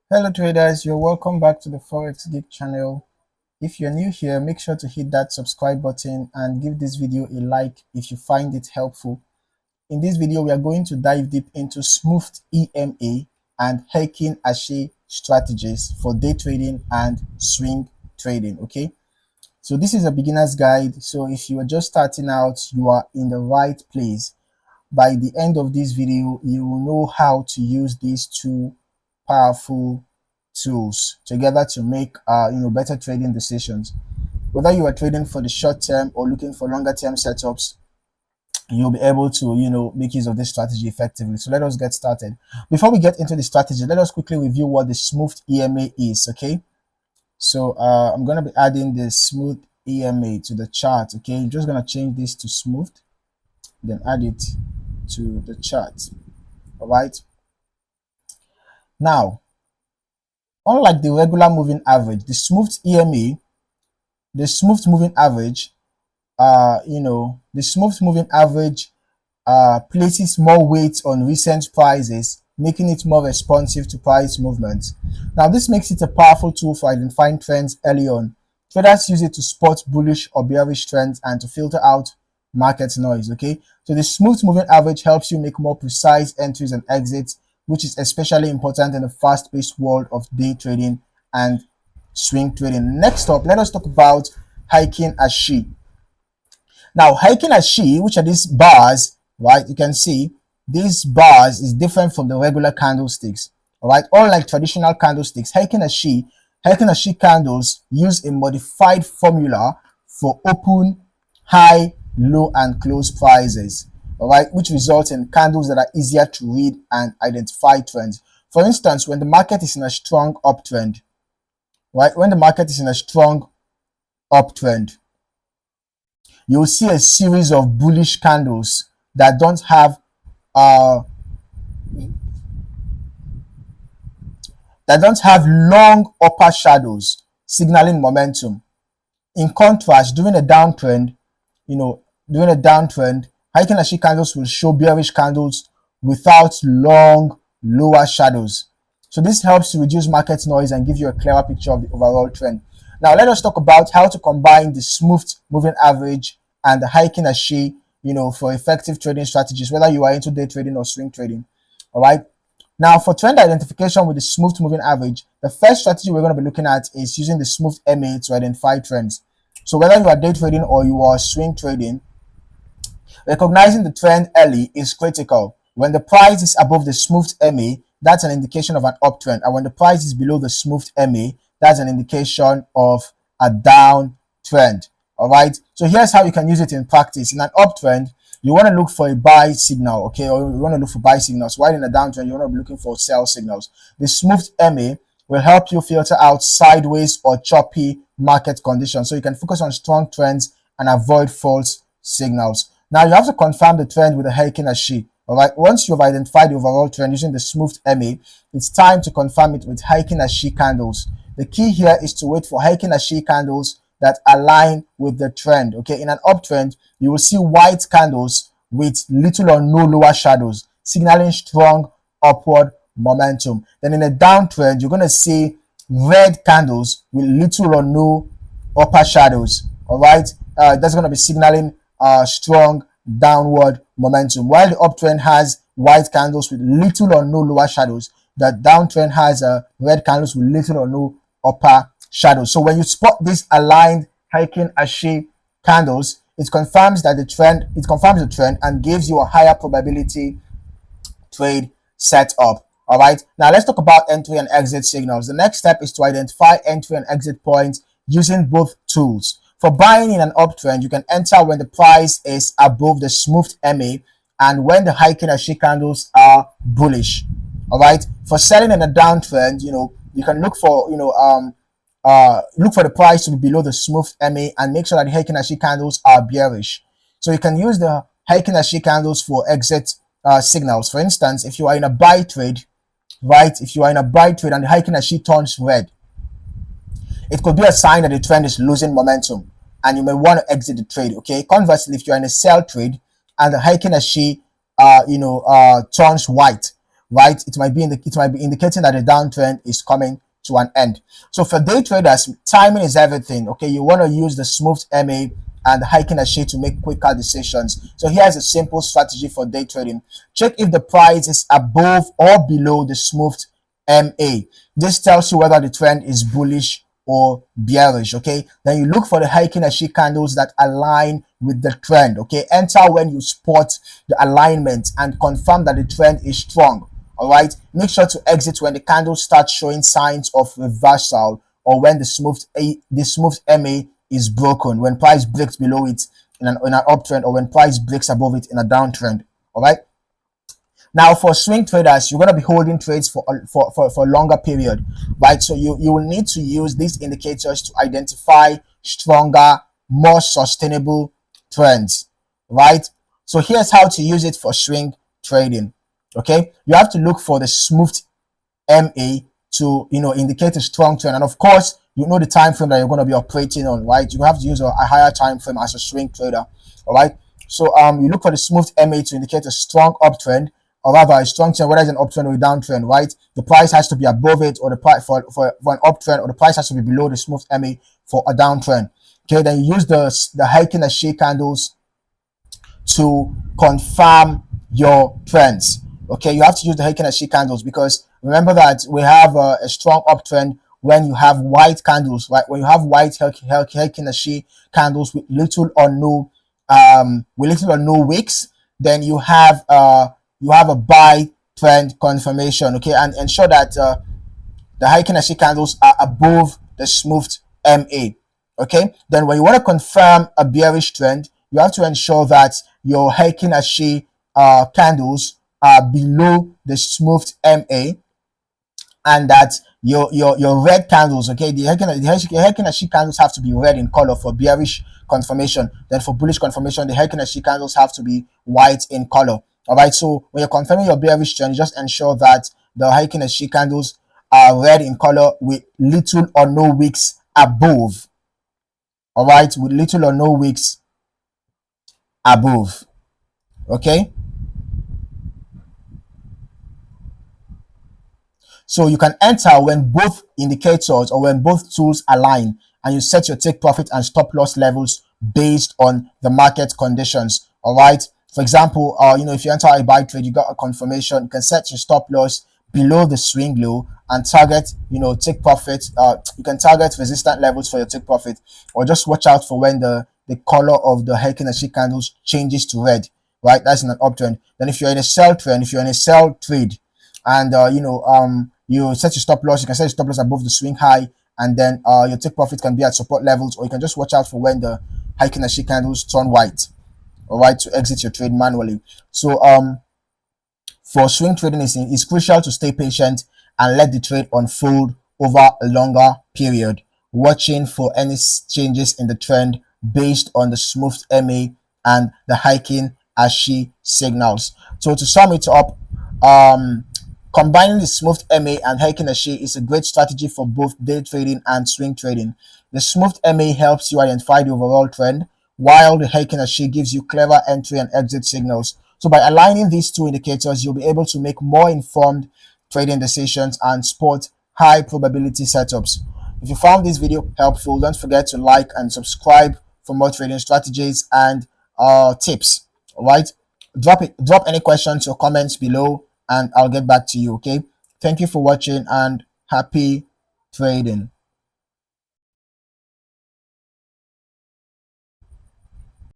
Hello traders, you're welcome back to the Forex Geek channel. If you're new here, make sure to hit that subscribe button and give this video a like if you find it helpful. In this video, we are going to dive deep into smooth EMA and Heiken Ashi strategies for day trading and swing trading. Okay, so this is a beginner's guide. So if you are just starting out, you are in the right place. By the end of this video, you will know how to use these two powerful tools together to make better trading decisions. Whether you are trading for the short term or looking for longer term setups, you'll be able to make use of this strategy effectively. So let us get started. Before we get into the strategy, let us quickly review what the smooth EMA is. Okay, so I'm going to be adding the smooth EMA to the chart. Okay, I'm just going to change this to smooth, then add it to the chart. All right, now unlike the regular moving average, the smooth EMA, the smooth moving average, the smooth moving average places more weight on recent prices, making it more responsive to price movements. Now, this makes it a powerful tool for identifying trends early on. Traders use it to spot bullish or bearish trends and to filter out market noise. Okay, so the smooth moving average helps you make more precise entries and exits, which is especially important in the fast-paced world of day trading and swing trading. Next up, let us talk about Heiken Ashi. Now, Heiken Ashi, which are these bars, right? You can see these bars is different from the regular candlesticks. All right, unlike traditional candlesticks, Heiken Ashi candles use a modified formula for open, high, low, and close prices. All right, which results in candles that are easier to read and identify trends. For instance, when the market is in a strong uptrend, right? When the market is in a strong uptrend, you'll see a series of bullish candles that don't have uh, long upper shadows signaling momentum. In contrast, during a downtrend, Heiken Ashi candles will show bearish candles without long lower shadows. So this helps to reduce market noise and give you a clearer picture of the overall trend. Now let us talk about how to combine the smooth moving average and the Heiken Ashi, for effective trading strategies, whether you are into day trading or swing trading. All right. Now, for trend identification with the smooth moving average, the first strategy we're going to be looking at is using the smooth MA to identify trends. So whether you are day trading or you are swing trading, recognizing the trend early is critical. When the price is above the smooth MA, that's an indication of an uptrend. And when the price is below the smooth MA, that's an indication of a downtrend. All right. So here's how you can use it in practice. In an uptrend, you want to look for a buy signal, okay, or you want to look for buy signals. While in a downtrend, you want to be looking for sell signals. The smooth MA will help you filter out sideways or choppy market conditions, so you can focus on strong trends and avoid false signals. Now you have to confirm the trend with the Heiken Ashi. All right. Once you've identified the overall trend using the smooth MA, it's time to confirm it with Heiken Ashi candles. The key here is to wait for Heiken Ashi candles that align with the trend. Okay, in an uptrend, you will see white candles with little or no lower shadows, signaling strong upward momentum. Then in a downtrend, you're going to see red candles with little or no upper shadows. All right, that's going to be signaling strong downward momentum. While the uptrend has white candles with little or no lower shadows, the downtrend has red candles with little or no upper shadows. So when you spot these aligned Heiken Ashi candles, it confirms the trend and gives you a higher probability trade setup. All right, now let's talk about entry and exit signals. The next step is to identify entry and exit points using both tools. For buying in an uptrend, you can enter when the price is above the smooth MA and when the Heiken Ashi candles are bullish. All right, for selling in a downtrend, you can look for the price to be below the smooth MA and make sure that the Heiken Ashi candles are bearish. So you can use the Heiken Ashi candles for exit signals. For instance, if you are in a buy trade, right? If you are in a buy trade and the Heiken Ashi turns red, it could be a sign that the trend is losing momentum and you may want to exit the trade. Okay. Conversely, if you're in a sell trade and the Heiken Ashi turns white, right? It might be indicating that the downtrend is coming to an end. So for day traders, timing is everything. Okay, you want to use the smooth MA and the Heiken Ashi to make quicker decisions. So here's a simple strategy for day trading. Check if the price is above or below the smooth MA. This tells you whether the trend is bullish or bearish. Okay, then you look for the Heiken Ashi candles that align with the trend. Okay, enter when you spot the alignment and confirm that the trend is strong. All right, make sure to exit when the candle starts showing signs of reversal, or when the smooth MA is broken, when price breaks below it in an uptrend, or when price breaks above it in a downtrend. All right, now for swing traders, you're going to be holding trades for a longer period, right? So you will need to use these indicators to identify stronger, more sustainable trends, right? So here's how to use it for swing trading. Okay, you have to look for the smooth MA to indicate a strong trend, and of course the time frame that you're going to be operating on, right? You have to use a higher time frame as a swing trader. All right, so you look for the smooth MA to indicate a strong uptrend, or rather a strong trend, whether it's an uptrend or a downtrend, right? The price has to be above it, or the price for an uptrend, or the price has to be below the smooth MA for a downtrend. Okay, then you use the Heiken Ashi candles to confirm your trends. Okay, you have to use the Heiken Ashi candles, because remember that we have a strong uptrend when you have white candles, right? When you have white Heiken Ashi candles with little or no wicks, then you have a buy trend confirmation. Okay, and ensure that the Heiken Ashi candles are above the smooth MA. Okay, then when you want to confirm a bearish trend, you have to ensure that your Heiken Ashi candles are below the smooth MA, and that your red candles, okay, the Heiken Ashi candles have to be red in color for bearish confirmation. Then for bullish confirmation, the Heiken Ashi candles have to be white in color. All right, so when you're confirming your bearish trend, you just ensure that the Heiken Ashi candles are red in color with little or no wicks above. All right, with little or no wicks above. Okay, so you can enter when both indicators, or when both tools align, and you set your take profit and stop loss levels based on the market conditions. All right, for example, if you enter a buy trade, you got a confirmation, you can set your stop loss below the swing low and target take profit. You can target resistant levels for your take profit, or just watch out for when the color of the Heiken Ashi candles changes to red, right? That's in an uptrend. Then if you're in a sell trend, if you're in a sell trade, and you set your stop loss, you can set your stop loss above the swing high, and then your take profit can be at support levels, or you can just watch out for when the Heiken Ashi candles turn white, all right, to exit your trade manually. So for swing trading, it's crucial to stay patient and let the trade unfold over a longer period, watching for any changes in the trend based on the smooth MA and the Heiken Ashi signals. So to sum it up, combining the smooth MA and Heiken Ashi is a great strategy for both day trading and swing trading. The smooth MA helps you identify the overall trend, while the Heiken Ashi gives you clever entry and exit signals. So by aligning these two indicators, you'll be able to make more informed trading decisions and spot high probability setups. If you found this video helpful, don't forget to like and subscribe for more trading strategies and tips. All right, drop any questions or comments below, and I'll get back to you. Okay, thank you for watching, and happy trading.